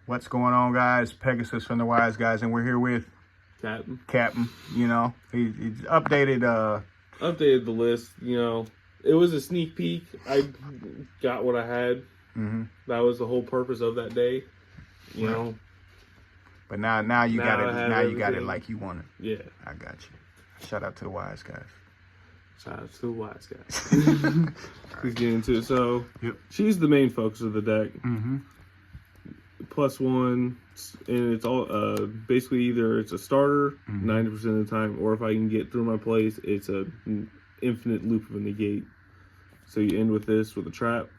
What's going on, guys? Pegasus from the Wise Guys, and we're here with Captain. You know, he's updated. Updated the list. You know, it was a sneak peek. I got what I had. Mm-hmm. That was the whole purpose of that day. You know. But now you got it. Now you got it everything. like you want it. Yeah. I got you. Shout out to the Wise Guys. Shout out to the Wise Guys. Let's get into it. So, she's the main focus of the deck. Mm-hmm. +1, and it's all basically either it's a starter 90% of the time, or if I can get through my plays, it's a infinite loop of a negate. So you end with this with a trap.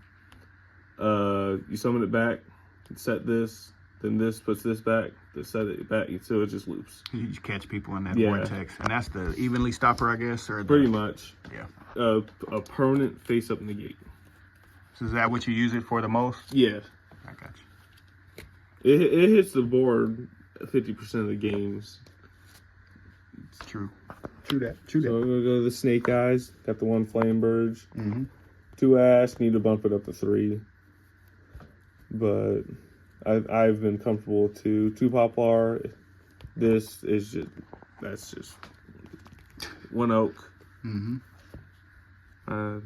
You summon it back, set this, then this puts this back, to set it back, so it just loops. You just catch people in that vortex, and that's the evenly stopper, I guess, or pretty much. Yeah. A permanent face-up negate. So is that what you use it for the most? Yeah. I got you. It hits the board 50% of the games. It's true. True that. True that. So I'm gonna go to the Snake Eyes. Got the 1 Flame Burge. Mm-hmm. 2 Ash. Need to bump it up to 3. But I've been comfortable with 2 Poplar. This is just 1 Oak. Mm-hmm.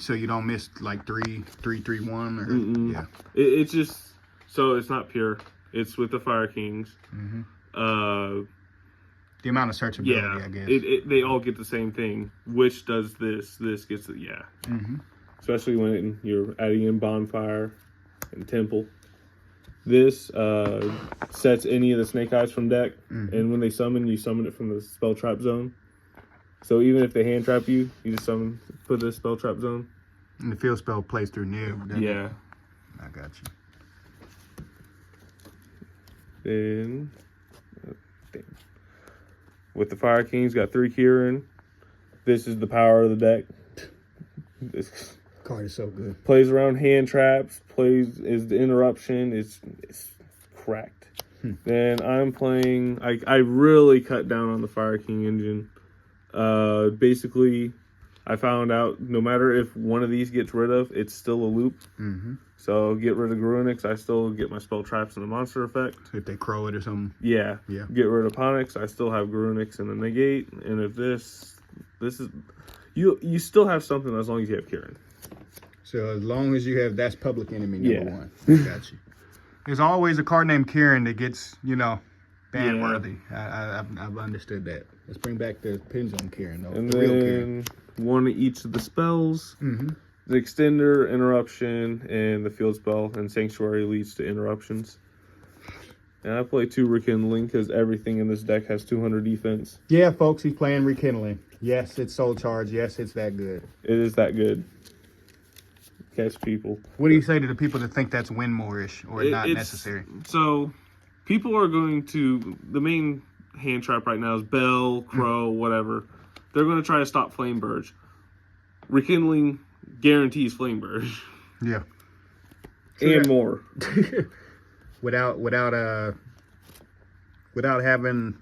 So you don't miss like 3, 1, or yeah. It's just. So it's not pure. It's with the Fire Kings. Mm-hmm. The amount of searchability, I guess. They all get the same thing. Which does this? This gets it. Yeah. Mm-hmm. Especially when you're adding in Bonfire and Temple. This sets any of the Snake Eyes from deck, and when they summon, you summon it from the spell trap zone. So even if they hand trap you, you just put the spell trap zone. And the field spell plays through Nib. Yeah. I got you. Then, with the Fire Kings, got 3 Kieran. This is the power of the deck. This card is so good. Plays around hand traps. Is the interruption. It's cracked. Then I'm playing. I really cut down on the Fire King engine. Basically, I found out no matter if one of these gets rid of, it's still a loop. Mm-hmm. So get rid of Grunix, I still get my spell traps and the monster effect. If they crow it or something. Yeah. Yeah. Get rid of Ponix, I still have Grunix and the negate. And if this is you still have something as long as you have Kieran. So as long as you have that's public enemy number 1. Got you. There's always a card named Kieran that gets, ban worthy. I've understood that. Let's bring back the pins on Kieran though. And the then real Kieran. 1 of each of the spells. Mm-hmm. The extender, interruption, and the field spell, and sanctuary leads to interruptions. And I play 2 rekindling because everything in this deck has 200 defense. Yeah, folks, he's playing rekindling. Yes, it's soul charge. Yes, it's that good. It is that good. Catch people. What do you say to the people that think that's win more-ish or not necessary? So, people are going to, the main hand trap right now is Bell, Crow, whatever. They're going to try to stop Flame Burge. Rekindling guarantees Flame Burge. Yeah. And more. without having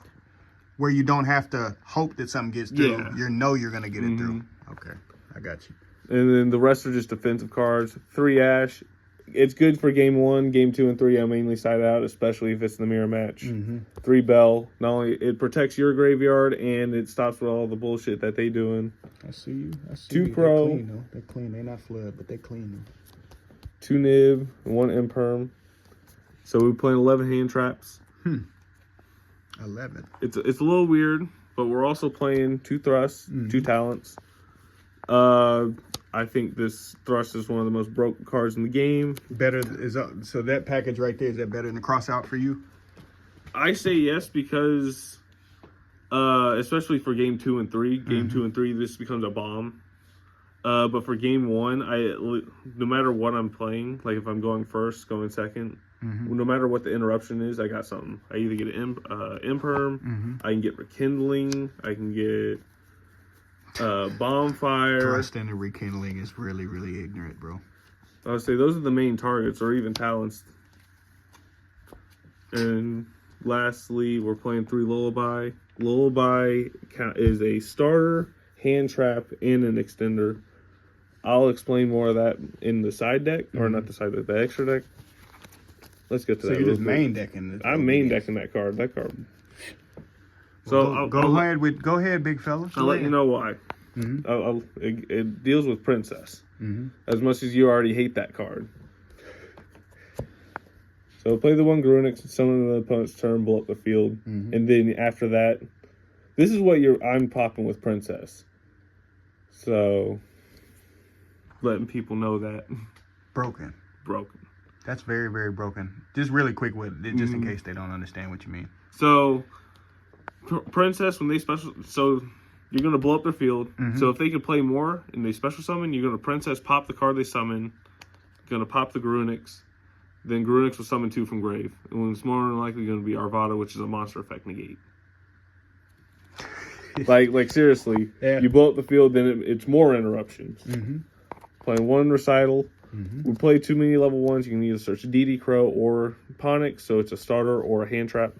where you don't have to hope that something gets through. Yeah. You're gonna get it through. Okay, I got you. And then the rest are just defensive cards. 3 Ash. It's good for game 1, game 2, and 3. I mainly side out, especially if it's in the mirror match. 3 Bell. Not only it protects your graveyard and it stops with all the bullshit that they doing. I see you. 2 Crow. They're clean. They're not flood, but they're clean. 2 Nib, 1 Imperm. So we're playing 11 hand traps. 11. It's a little weird, but we're also playing 2 thrusts, 2 talents. I think this thrust is one of the most broken cards in the game. So that package right there, is that better than the cross out for you? I say yes because, especially for game 2 and 3. Game 2 and 3, this becomes a bomb. But for game 1, no matter what I'm playing, like if I'm going first, going second, no matter what the interruption is, I got something. I either get an Imperm, I can get Rekindling, I can get Bonfire. Thrust and the rekindling is really, really ignorant, bro. I would say those are the main targets, or even talents. And lastly, we're playing 3 Lullaby. Lullaby is a starter, hand trap, and an extender. I'll explain more of that in the side deck, or not the side deck, the extra deck. let's get to So that. you're just real quick. main decking. I'm main decking that card. So Well, go ahead, big fella. I'll let you know why. It deals with Princess. As much as you already hate that card. So play the one Grunix, summon the opponent's turn, blow up the field, and then after that, this is what I'm popping with Princess. So letting people know that Broken. That's very, very broken. Just really quick with it, just in case they don't understand what you mean. So Princess, when they special, so you're gonna blow up their field. So if they could play more and they special summon, you're gonna Princess pop the card they summon, gonna pop the Grunix. Then Grunix will summon 2 from grave. And it's more than likely going to be Arvada, which is a monster effect negate. like seriously, you blow up the field, then it's more interruptions. Playing 1 recital. We play too many level 1s. You can either search DD Crow or Ponic, so it's a starter or a hand trap.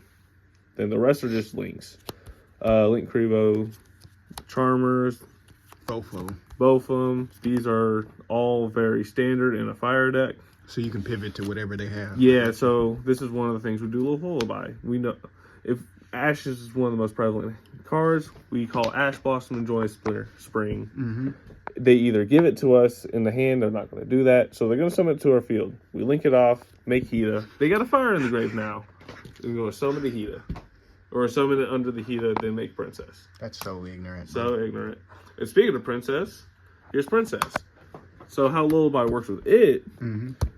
Then the rest are just links. Link Crevo, Charmers. Both of them. Both of them. These are all very standard in a fire deck. So you can pivot to whatever they have. Yeah, so this is one of the things we do with Lullaby. We know if Ash is one of the most prevalent cards, we call Ash Blossom and Joy Spring. They either give it to us in the hand, they're not going to do that, so they're going to summon it to our field. We link it off, make Hita. They got a fire in the grave now. We're going to summon the Hita. Or summon it under the Hita, then make Princess. That's so ignorant. So ignorant. And speaking of Princess, here's Princess. So how Lullaby works with it,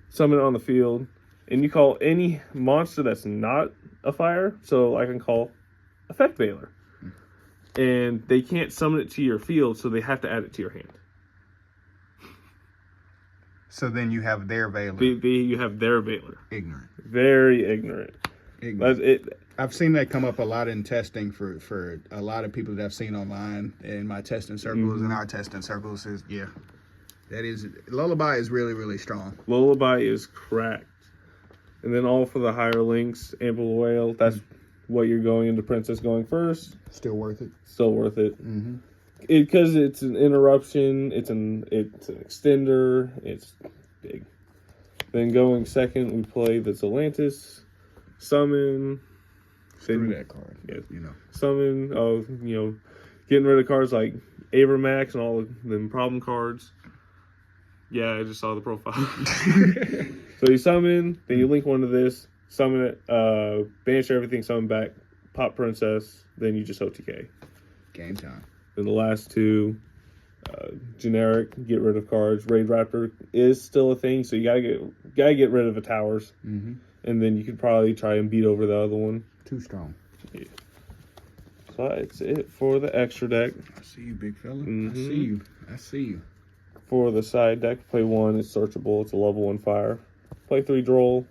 summon it on the field, and you call any monster that's not a fire, so I can call Effect Veiler. And they can't summon it to your field, so they have to add it to your hand. So then you have their Veiler. You have their Veiler. Ignorant. Very ignorant. I've seen that come up a lot in testing for a lot of people that I've seen online in my testing circles and our testing circles. Lullaby is really, really strong. Lullaby is cracked. And then all for the higher links, Ample Whale, that's what you're going into Princess going first. Still worth it. Still worth it. Because it's an interruption, it's an extender, it's big. Then going second, we play the Zelantis, summon. Screw that card. Yeah. Summon. Getting rid of cards like Avermax and all of them problem cards. Yeah, I just saw the profile. So you summon, then you link one to this, summon it, banish everything, summon back, pop Princess, then you just OTK. Game time. Then the last 2, generic, get rid of cards. Raid Raptor is still a thing, so you gotta get rid of the towers. And then you could probably try and beat over the other one. Too strong. Yeah. So that's it for the extra deck. I see you, big fella. I see you. For the side deck, play 1, it's searchable, it's a level 1 fire. Play 3 Droll.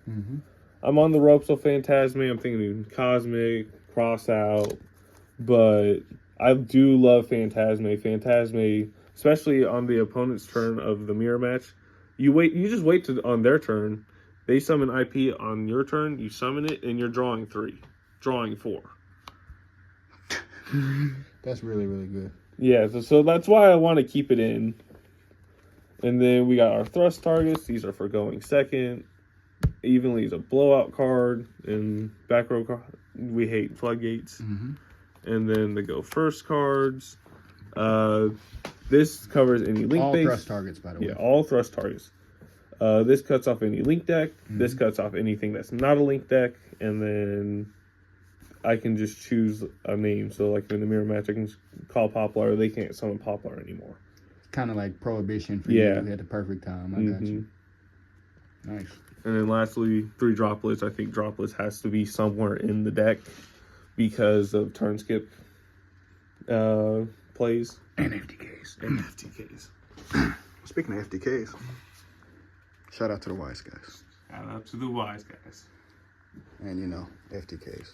I'm on the ropes of Phantasme. I'm thinking Cosmic, Cross Out, but I do love Phantasme. Phantasme, especially on the opponent's turn of the mirror match. You just wait on their turn. They summon IP on your turn, you summon it, and you're drawing 4. That's really, really good. Yeah, so that's why I want to keep it in. And then we got our thrust targets. These are for going second. Evenly is a blowout card. And back row card, we hate floodgates. And then the go first cards. This covers any link all base. thrust targets, by the way. Yeah, all thrust targets. This cuts off any link deck. This cuts off anything that's not a link deck. And then I can just choose a name. So like in the mirror match, I can call Poplar. They can't summon Poplar anymore. Kind of like Prohibition for you at the perfect time. I got you. Nice. And then lastly, 3 Droplets. I think Droplets has to be somewhere in the deck because of turn skip plays. And FTKs. Speaking of FTKs, shout out to the wise guys. Shout out to the wise guys. And FTKs.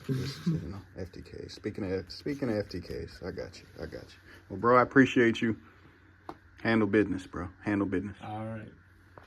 FTKs. Speaking of FTKs, I got you. Well, bro, I appreciate you. Handle business, bro. Handle business. All right.